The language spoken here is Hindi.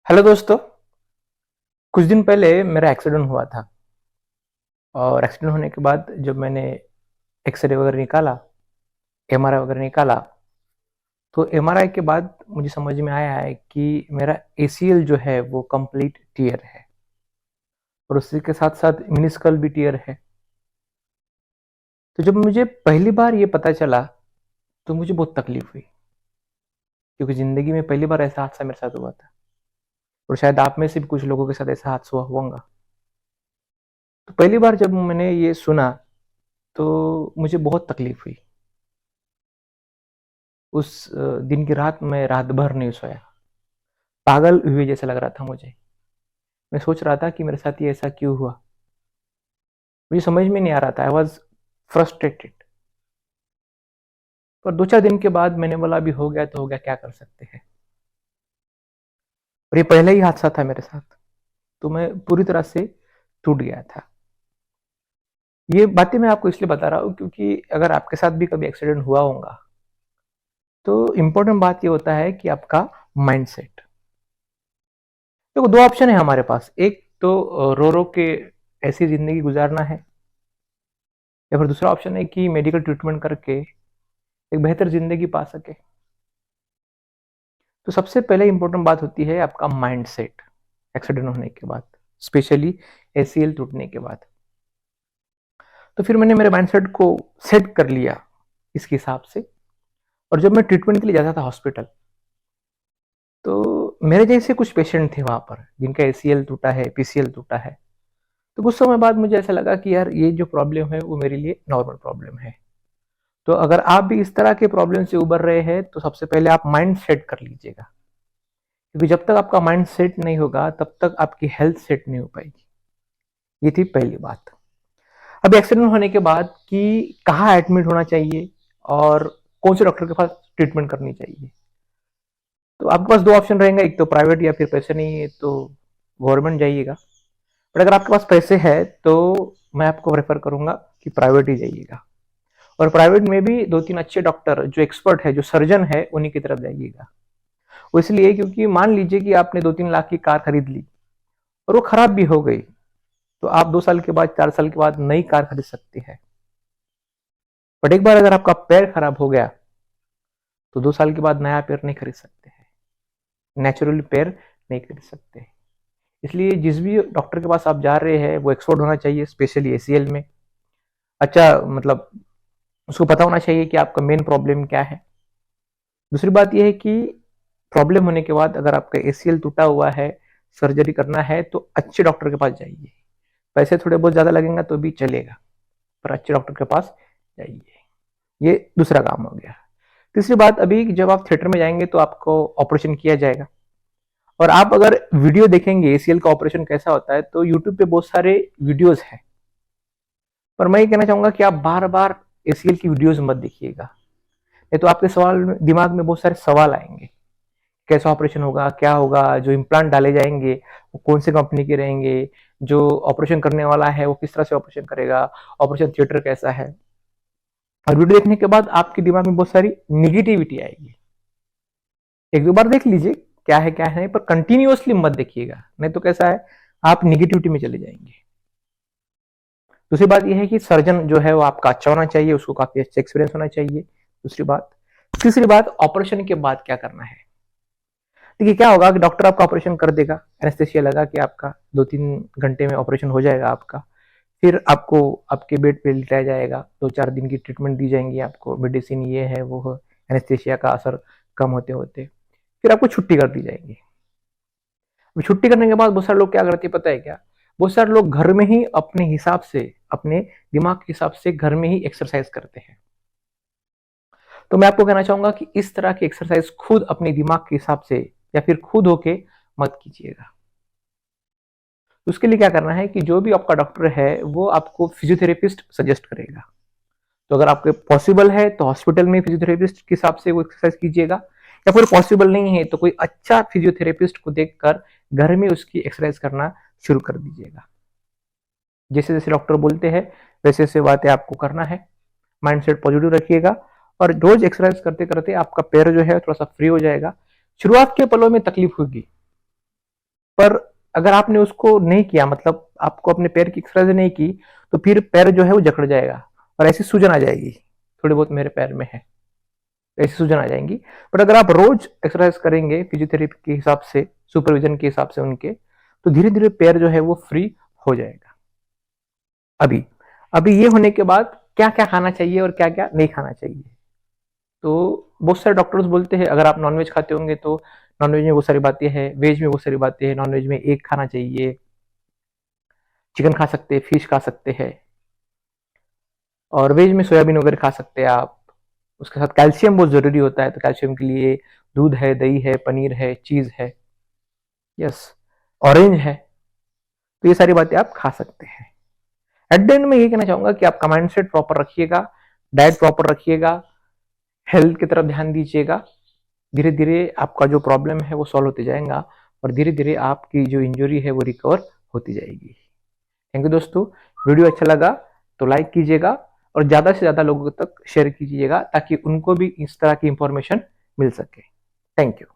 हेलो दोस्तों। कुछ दिन पहले मेरा एक्सीडेंट हुआ था और एक्सीडेंट होने के बाद जब मैंने एक्सरे वगैरह निकाला, एमआरआई वगैरह निकाला, तो एमआरआई के बाद मुझे समझ में आया है कि मेरा एसीएल जो है वो कंप्लीट टियर है और उसी के साथ साथ मिनिस्कल भी टियर है। तो जब मुझे पहली बार ये पता चला तो मुझे बहुत तकलीफ हुई, क्योंकि ज़िंदगी में पहली बार ऐसा हादसा मेरे साथ हुआ था और शायद आप में से भी कुछ लोगों के साथ ऐसा हादसा हुआ होगा। तो पहली बार जब मैंने ये सुना तो मुझे बहुत तकलीफ हुई। उस दिन की रात मैं रात भर नहीं सोया, पागल हुए जैसा लग रहा था मुझे। मैं सोच रहा था कि मेरे साथ ये ऐसा क्यों हुआ, मुझे समझ में नहीं आ रहा था। I was frustrated. पर 2-4 दिन के बाद मैंने बोला अभी हो गया तो हो गया, क्या कर सकते हैं। और ये पहले ही हादसा था मेरे साथ, तो मैं पूरी तरह से टूट गया था। ये बातें मैं आपको इसलिए बता रहा हूँ क्योंकि अगर आपके साथ भी कभी एक्सीडेंट हुआ होगा तो इम्पोर्टेंट बात ये होता है कि आपका माइंडसेट। देखो, दो ऑप्शन है हमारे पास। एक तो रो रो के ऐसी जिंदगी गुजारना है, या फिर दूसरा ऑप्शन है कि मेडिकल ट्रीटमेंट करके एक बेहतर जिंदगी पा सके। तो सबसे पहले इंपॉर्टेंट बात होती है आपका माइंड सेट। एक्सीडेंट होने के बाद, स्पेशली एसीएल टूटने के बाद, तो फिर मैंने मेरे माइंड सेट को सेट कर लिया इसके हिसाब से। और जब मैं ट्रीटमेंट के लिए जाता था हॉस्पिटल, तो मेरे जैसे कुछ पेशेंट थे वहां पर जिनका एसीएल टूटा है, पीसीएल टूटा है। तो कुछ समय बाद मुझे ऐसा लगा कि यार ये जो प्रॉब्लम है वो मेरे लिए नॉर्मल प्रॉब्लम है। तो अगर आप भी इस तरह के प्रॉब्लम से उबर रहे हैं तो सबसे पहले आप माइंड सेट कर लीजिएगा, क्योंकि जब तक आपका माइंड सेट नहीं होगा तब तक आपकी हेल्थ सेट नहीं हो पाएगी। ये थी पहली बात। अब एक्सीडेंट होने के बाद कि कहाँ एडमिट होना चाहिए और कौन से डॉक्टर के पास ट्रीटमेंट करनी चाहिए, तो आपके पास दो ऑप्शन रहेंगे, एक तो प्राइवेट या फिर पैसे नहीं है तो गवर्नमेंट जाइएगा। बट अगर आपके पास पैसे है तो मैं आपको प्रेफर करूंगा कि प्राइवेट ही जाइएगा। और प्राइवेट में भी 2-3 अच्छे डॉक्टर जो एक्सपर्ट है, जो सर्जन है, उन्हीं की तरफ जाइएगा। वो इसलिए क्योंकि मान लीजिए कि आपने 2-3 लाख की कार खरीद ली और वो खराब भी हो गई, तो आप 2 साल के बाद, 4 साल के बाद नई कार खरीद सकते हैं। बट एक बार अगर आपका पैर खराब हो गया तो 2 साल के बाद नया पैर नहीं खरीद सकते हैं, नेचुरली पैर नहीं खरीद सकते। इसलिए जिस भी डॉक्टर के पास आप जा रहे हैं वो एक्सपर्ट होना चाहिए, स्पेशली एसीएल में। अच्छा, मतलब उसको पता होना चाहिए कि आपका मेन प्रॉब्लम क्या है। दूसरी बात यह है कि प्रॉब्लम होने के बाद अगर आपका एसीएल टूटा हुआ है, सर्जरी करना है, तो अच्छे डॉक्टर के पास जाइए। पैसे थोड़े बहुत ज्यादा लगेंगे तो भी चलेगा, पर अच्छे डॉक्टर के पास जाइए। ये दूसरा काम हो गया। तीसरी बात, अभी जब आप थिएटर में जाएंगे तो आपको ऑपरेशन किया जाएगा, और आप अगर वीडियो देखेंगे एसीएल का ऑपरेशन कैसा होता है तो यूट्यूब पे बहुत सारे वीडियोस हैं। पर मैं ये कहना चाहूंगा कि आप बार बार एसीएल की वीडियोस मत देखिएगा, नहीं तो आपके सवाल दिमाग में बहुत सारे सवाल आएंगे। कैसा ऑपरेशन होगा, क्या होगा, जो इम्प्लांट डाले जाएंगे वो कौन से कंपनी के रहेंगे, जो ऑपरेशन करने वाला है वो किस तरह से ऑपरेशन करेगा, ऑपरेशन थिएटर कैसा है। और वीडियो देखने के बाद आपके दिमाग में बहुत सारी निगेटिविटी आएगी। एक दो बार देख लीजिए क्या है क्या है नहीं, पर कंटिन्यूअसली मत देखिएगा, नहीं तो कैसा है, आप निगेटिविटी में चले जाएंगे। दूसरी बात यह है कि सर्जन जो है वो आपका अच्छा होना चाहिए, उसको काफी अच्छा एक्सपीरियंस होना चाहिए। दूसरी बात। तीसरी बात, ऑपरेशन के बाद क्या करना है। देखिए, क्या होगा कि डॉक्टर आपका ऑपरेशन कर देगा, एनेस्थेसिया लगा कि आपका 2-3 घंटे में ऑपरेशन हो जाएगा आपका। फिर आपको आपके बेड पे लिटाया जाएगा, 2-4 दिन की ट्रीटमेंट दी जाएंगी आपको, मेडिसिन ये है वो है, एनेस्थेसिया का असर कम होते होते फिर आपको छुट्टी कर दी जाएगी। छुट्टी करने के बाद बहुत सारे लोग क्या करते हैं पता है क्या, बहुत सारे लोग घर में ही अपने हिसाब से, अपने दिमाग के हिसाब से घर में ही एक्सरसाइज करते हैं। तो मैं आपको कहना चाहूंगा कि इस तरह की एक्सरसाइज खुद अपने दिमाग के हिसाब से या फिर खुद होके मत कीजिएगा। उसके लिए क्या करना है कि जो भी आपका डॉक्टर है वो आपको फिजियोथेरेपिस्ट सजेस्ट करेगा। तो अगर आपके पॉसिबल है तो हॉस्पिटल में फिजियोथेरेपिस्ट के हिसाब से वो एक्सरसाइज कीजिएगा, या फिर पॉसिबल नहीं है तो कोई अच्छा फिजियोथेरेपिस्ट को देखकर घर में उसकी एक्सरसाइज करना शुरू कर दीजिएगा। जैसे जैसे डॉक्टर बोलते हैं वैसे वैसे बातें आपको करना है। माइंडसेट पॉजिटिव रखिएगा और रोज एक्सरसाइज करते करते आपका पैर जो है थोड़ा सा फ्री हो जाएगा। शुरुआत के पलों में तकलीफ होगी, पर अगर आपने उसको नहीं किया, मतलब आपको अपने पैर की एक्सरसाइज नहीं की, तो फिर पैर जो है वो जकड़ जाएगा और ऐसी सूजन आ जाएगी। थोड़ी बहुत मेरे पैर में है, ऐसी सूजन आ जाएंगी। बट अगर आप रोज एक्सरसाइज करेंगे फिजियोथेरेपी के हिसाब से, सुपरविजन के हिसाब से उनके, तो धीरे धीरे पैर जो है वो फ्री हो जाएगा। अभी अभी ये होने के बाद क्या क्या खाना चाहिए और क्या क्या नहीं खाना चाहिए, तो बहुत सारे डॉक्टर्स बोलते हैं अगर आप नॉनवेज खाते होंगे तो नॉनवेज में बहुत सारी बातें हैं, वेज में बहुत सारी बातें हैं। नॉनवेज में एग खाना चाहिए, चिकन खा सकते हैं, फिश खा सकते हैं, और वेज में सोयाबीन वगैरह खा सकते हैं आप। उसके साथ कैल्शियम बहुत जरूरी होता है, तो कैल्शियम के लिए दूध है, दही है, पनीर है, चीज है, यस, ऑरेंज है। तो ये सारी बातें आप खा सकते हैं। एट द एंड में ये कहना चाहूंगा कि आपका माइंडसेट प्रॉपर रखिएगा, डाइट प्रॉपर रखिएगा, हेल्थ की तरफ ध्यान दीजिएगा। धीरे धीरे आपका जो प्रॉब्लम है वो सॉल्व होते जाएगा और धीरे धीरे आपकी जो इंजरी है वो रिकवर होती जाएगी। थैंक यू दोस्तों, वीडियो अच्छा लगा तो लाइक कीजिएगा और ज्यादा से ज्यादा लोगों तक शेयर कीजिएगा ताकि उनको भी इस तरह की इंफॉर्मेशन मिल सके। Thank you.